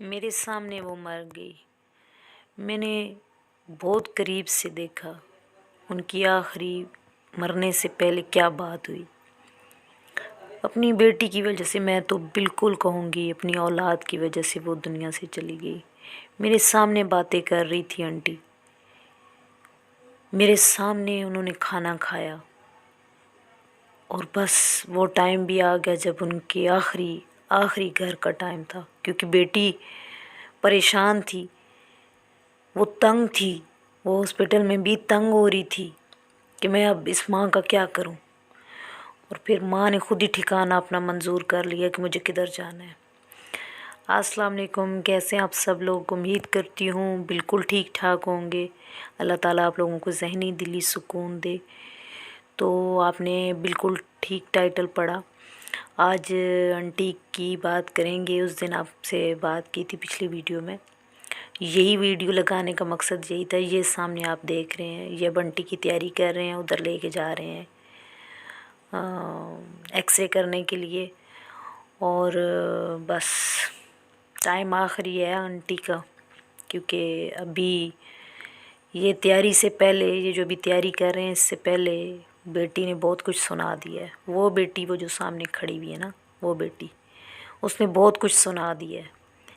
मेरे सामने वो मर गई। मैंने बहुत करीब से देखा उनकी आखिरी मरने से पहले क्या बात हुई। अपनी बेटी की वजह से, मैं तो बिल्कुल कहूँगी अपनी औलाद की वजह से वो दुनिया से चली गई। मेरे सामने बातें कर रही थी आंटी, मेरे सामने उन्होंने खाना खाया और बस वो टाइम भी आ गया जब उनके आखिरी आखिरी घर का टाइम था, क्योंकि बेटी परेशान थी, वो तंग थी, वो हॉस्पिटल में भी तंग हो रही थी कि मैं अब इस माँ का क्या करूं। और फिर माँ ने खुद ही ठिकाना अपना मंजूर कर लिया कि मुझे किधर जाना है। अस्सलाम वालेकुम, कैसे हैं आप सब लोग? उम्मीद करती हूँ बिल्कुल ठीक ठाक होंगे। अल्लाह ताला आप लोगों को ज़हनी दिली सुकून दे। तो आपने बिल्कुल ठीक टाइटल पढ़ा। आज आंटी की बात करेंगे। उस दिन आपसे बात की थी पिछली वीडियो में। यही वीडियो लगाने का मकसद यही था। ये सामने आप देख रहे हैं, ये बंटी की तैयारी कर रहे हैं, उधर लेके जा रहे हैं एक्सरे करने के लिए। और बस टाइम आखिरी है आंटी का, क्योंकि अभी ये तैयारी से पहले, ये जो भी तैयारी कर रहे हैं इससे पहले बेटी ने बहुत कुछ सुना दिया है। वो बेटी, वो जो सामने खड़ी हुई है ना, वो बेटी, उसने बहुत कुछ सुना दिया है।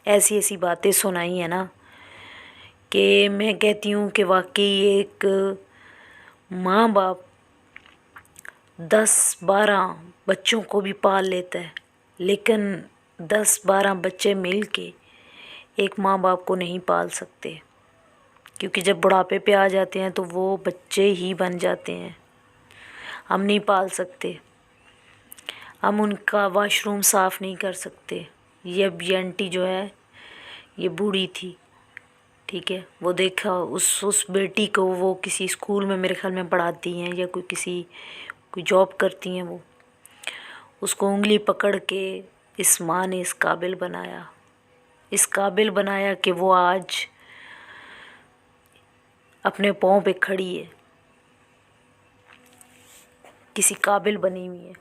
ऐसी ऐसी बातें सुनाई है ना कि मैं कहती हूँ कि वाकई एक माँ बाप 10-12 बच्चों को भी पाल लेता है, लेकिन 10-12 बच्चे मिल के एक माँ बाप को नहीं पाल सकते, क्योंकि जब बुढ़ापे पे आ जाते हैं तो वो बच्चे ही बन जाते हैं। हम नहीं पाल सकते, हम उनका वॉशरूम साफ़ नहीं कर सकते। ये आंटी जो है, ये बूढ़ी थी, ठीक है। वो देखा उस बेटी को, वो किसी स्कूल में मेरे ख्याल में पढ़ाती हैं या कोई जॉब करती हैं। वो उसको उंगली पकड़ के इस माँ ने इस काबिल बनाया, इस काबिल बनाया कि वो आज अपने पाँव पे खड़ी है, किसी काबिल बनी हुई है।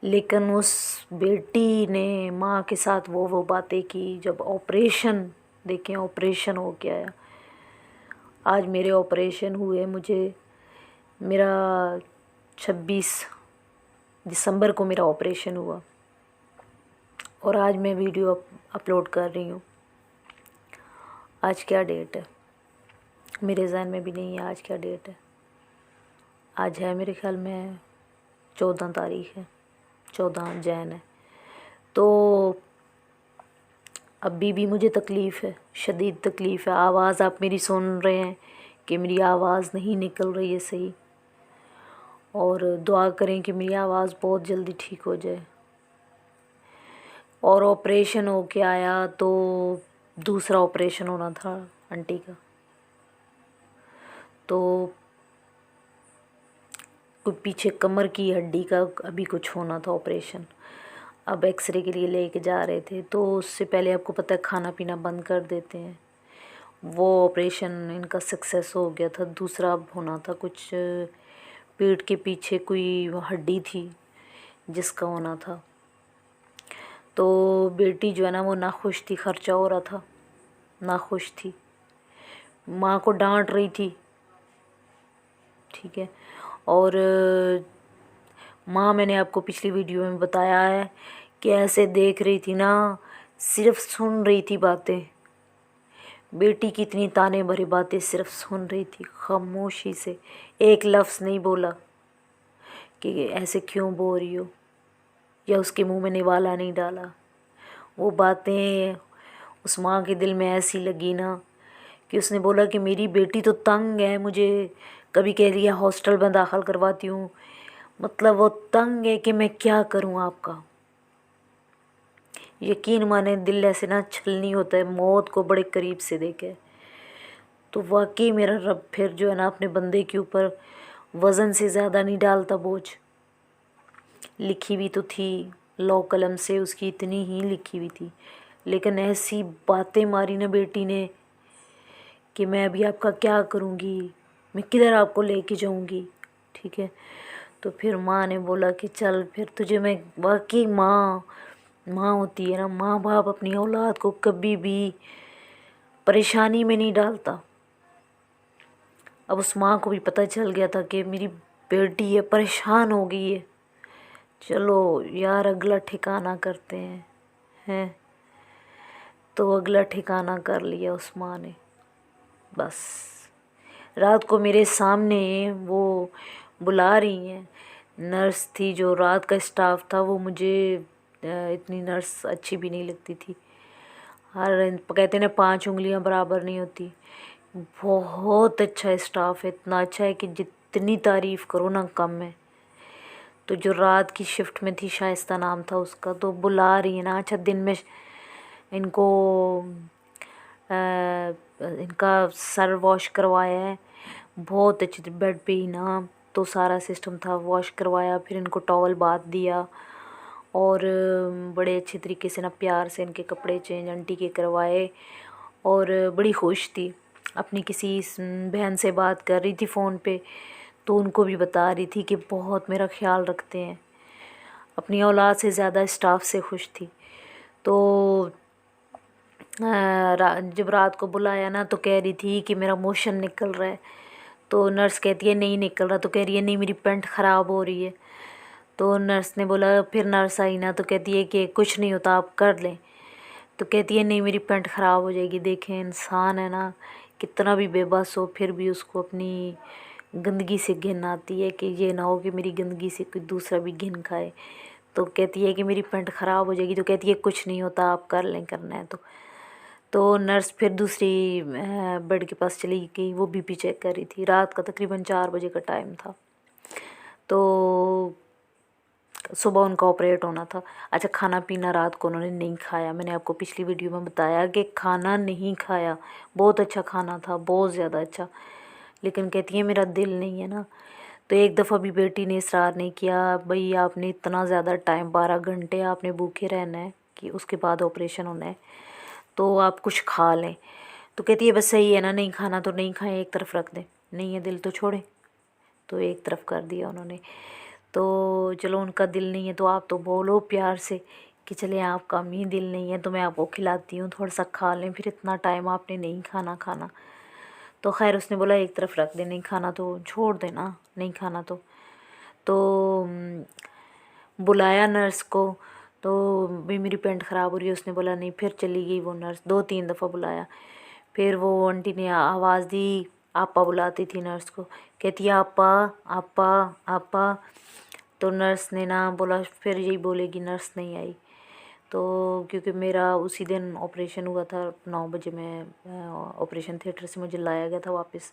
लेकिन उस बेटी ने माँ के साथ वो बातें की। जब ऑपरेशन, देखें ऑपरेशन हो गया, आज मेरे ऑपरेशन हुए, मेरा 26 दिसंबर को मेरा ऑपरेशन हुआ और आज मैं वीडियो अपलोड कर रही हूँ। आज क्या डेट है मेरे ज़हन में भी नहीं है, आज क्या डेट है। आज है मेरे ख्याल में 14 तारीख है, 14 जैन है। तो अभी भी मुझे तकलीफ़ है, शदीद तकलीफ़ है। आवाज़ आप मेरी सुन रहे हैं कि मेरी आवाज़ नहीं निकल रही है सही, और दुआ करें कि मेरी आवाज़ बहुत जल्दी ठीक हो जाए। और ऑपरेशन हो के आया तो दूसरा ऑपरेशन होना था आंटी का, तो कोई पीछे कमर की हड्डी का अभी कुछ होना था ऑपरेशन। अब एक्सरे के लिए लेके जा रहे थे, तो उससे पहले आपको पता है खाना पीना बंद कर देते हैं। वो ऑपरेशन इनका सक्सेस हो गया था। दूसरा अब होना था कुछ, पेट के पीछे कोई हड्डी थी जिसका होना था। तो बेटी जो है ना, वो नाखुश थी, खर्चा हो रहा था, नाखुश थी, माँ को डांट रही थी, ठीक है। और माँ, मैंने आपको पिछली वीडियो में बताया है कि ऐसे देख रही थी ना, सिर्फ सुन रही थी बातें। बेटी की इतनी ताने भरी बातें सिर्फ सुन रही थी खामोशी से, एक लफ्ज़ नहीं बोला कि ऐसे क्यों बोल रही हो, या उसके मुंह में निवाला नहीं डाला। वो बातें उस माँ के दिल में ऐसी लगी ना कि उसने बोला कि मेरी बेटी तो तंग है, मुझे कभी कह रही है हॉस्टल में दाखिल करवाती हूँ। मतलब वो तंग है कि मैं क्या करूँ आपका। यकीन माने, दिल ऐसे ना छलनी होता है, मौत को बड़े करीब से देखे। तो वाकई मेरा रब फिर जो है ना, अपने बंदे के ऊपर वज़न से ज़्यादा नहीं डालता बोझ। लिखी भी तो थी लौ कलम से, उसकी इतनी ही लिखी हुई थी, लेकिन ऐसी बातें मारी ना बेटी ने कि मैं अभी आपका क्या करूँगी, मैं किधर आपको लेके जाऊँगी, ठीक है। तो फिर माँ ने बोला कि चल फिर तुझे मैं, वाकई माँ माँ होती है ना, माँ बाप अपनी औलाद को कभी भी परेशानी में नहीं डालता। अब उस माँ को भी पता चल गया था कि मेरी बेटी है, परेशान हो गई है, चलो यार अगला ठिकाना करते हैं। तो अगला ठिकाना कर लिया उस माँ ने। बस रात को मेरे सामने वो बुला रही हैं। नर्स थी जो रात का स्टाफ था, वो मुझे इतनी नर्स अच्छी भी नहीं लगती थी। हर कहते ना 5 उंगलियां बराबर नहीं होती। बहुत अच्छा स्टाफ है, इतना अच्छा है कि जितनी तारीफ़ करो ना कम है। तो जो रात की शिफ्ट में थी, शाइस्ता नाम था उसका, तो बुला रही है ना। अच्छा दिन में इनको इनका सर वॉश करवाया है, बहुत अच्छे बेड पे ही ना, तो सारा सिस्टम था, वॉश करवाया, फिर इनको टॉवल बाथ दिया और बड़े अच्छे तरीके से ना प्यार से इनके कपड़े चेंज आंटी के करवाए। और बड़ी खुश थी। अपनी किसी बहन से बात कर रही थी फ़ोन पे, तो उनको भी बता रही थी कि बहुत मेरा ख्याल रखते हैं। अपनी औलाद से ज़्यादा स्टाफ से खुश थी। तो जब रात को बुलाया ना, तो कह रही थी कि मेरा मोशन निकल रहा है। तो नर्स कहती है नहीं निकल रहा, तो कह रही है नहीं मेरी पैंट ख़राब हो रही है। तो नर्स ने बोला, फिर नर्स आई ना, तो कहती है कि कुछ नहीं होता, आप कर लें। तो कहती है नहीं मेरी पैंट ख़राब हो जाएगी। देखें इंसान है ना, कितना भी बेबस हो फिर भी उसको अपनी गंदगी से घिन आती है कि ये ना हो कि मेरी गंदगी से कोई दूसरा भी घिन खाए। तो कहती है कि मेरी पैंट ख़राब हो जाएगी। तो कहती है कुछ नहीं होता, आप कर लें, करना है तो नर्स फिर दूसरी बेड के पास चली गई, वो बीपी चेक कर रही थी। रात का तकरीबन 4 बजे का टाइम था। तो सुबह उनका ऑपरेट होना था। अच्छा खाना पीना रात को उन्होंने नहीं खाया। मैंने आपको पिछली वीडियो में बताया कि खाना नहीं खाया। बहुत अच्छा खाना था, बहुत ज़्यादा अच्छा, लेकिन कहती है मेरा दिल नहीं है ना। तो एक दफ़ा भी बेटी ने इसरार नहीं किया, भाई आपने इतना ज़्यादा टाइम 12 घंटे आपने भूखे रहना है कि उसके बाद ऑपरेशन होना है, तो आप कुछ खा लें। तो कहती है बस सही है ना, नहीं खाना तो नहीं खाएं, एक तरफ रख दें, नहीं है दिल तो छोड़ें। तो एक तरफ कर दिया उन्होंने। तो चलो उनका दिल नहीं है तो आप तो बोलो प्यार से कि चले आपका भी दिल नहीं है तो मैं आपको खिलाती हूँ, थोड़ा सा खा लें, फिर इतना टाइम आपने नहीं खाना। तो खैर उसने बोला एक तरफ रख दे, नहीं खाना तो छोड़ देना, नहीं खाना तो बुलाया नर्स को। तो भी मेरी पैंट ख़राब हो रही है, उसने बोला नहीं। फिर चली गई वो नर्स, 2-3 दफ़ा बुलाया। फिर वो आंटी ने आवाज़ दी, आपा बुलाती थी नर्स को, कहती है आपा आपा आपा। तो नर्स ने ना बोला, फिर यही बोलेगी, नर्स नहीं आई। तो क्योंकि मेरा उसी दिन ऑपरेशन हुआ था 9 बजे, मैं ऑपरेशन थिएटर से मुझे लाया गया था वापस।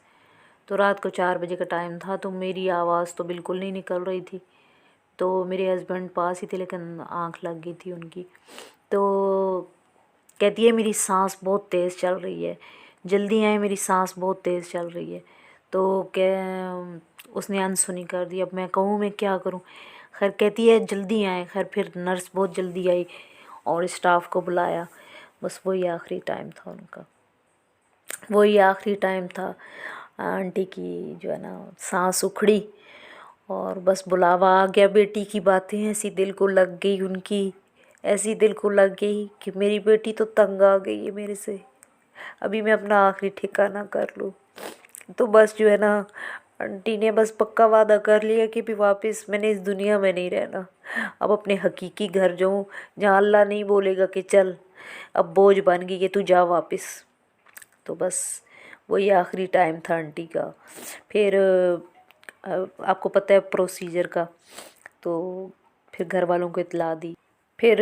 तो रात को 4 बजे का टाइम था, तो मेरी आवाज़ तो बिल्कुल नहीं निकल रही थी। तो मेरे हस्बैंड पास ही थे, लेकिन आँख लग गई थी उनकी। तो कहती है मेरी सांस बहुत तेज़ चल रही है, जल्दी आए, मेरी सांस बहुत तेज़ चल रही है। तो क्या उसने अनसुनी कर दी। अब मैं कहूँ मैं क्या करूँ। खैर कहती है जल्दी आए। खैर फिर नर्स बहुत जल्दी आई और स्टाफ को बुलाया। बस वही आखिरी टाइम था उनका, वही आखिरी टाइम था। आंटी की जो है ना सांस उखड़ी और बस बुलावा आ गया। बेटी की बातें ऐसी दिल को लग गई उनकी, ऐसी दिल को लग गई कि मेरी बेटी तो तंग आ गई है मेरे से, अभी मैं अपना आखिरी ठिकाना कर लूँ। तो बस जो है ना आंटी ने बस पक्का वादा कर लिया कि भी वापस मैंने इस दुनिया में नहीं रहना, अब अपने हकीकी घर जाऊँ जहाँ अल्लाह नहीं बोलेगा कि चल अब बोझ बन गई कि तू जा वापस। तो बस वही आखिरी टाइम था आंटी का। फिर आपको पता है प्रोसीजर का, तो फिर घर वालों को इतला दी। फिर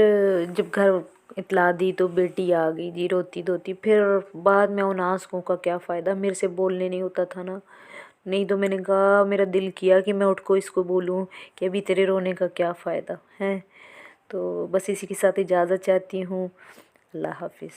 जब घर इतला दी तो बेटी आ गई जी रोती धोती। फिर बाद में उन आंसुओं का क्या फ़ायदा, मेरे से बोलने नहीं होता था ना। नहीं तो मैंने कहा, मेरा दिल किया कि मैं उठ को इसको बोलूँ कि अभी तेरे रोने का क्या फ़ायदा है। तो बस इसी के साथ इजाज़त चाहती हूँ। अल्लाह हाफिज़।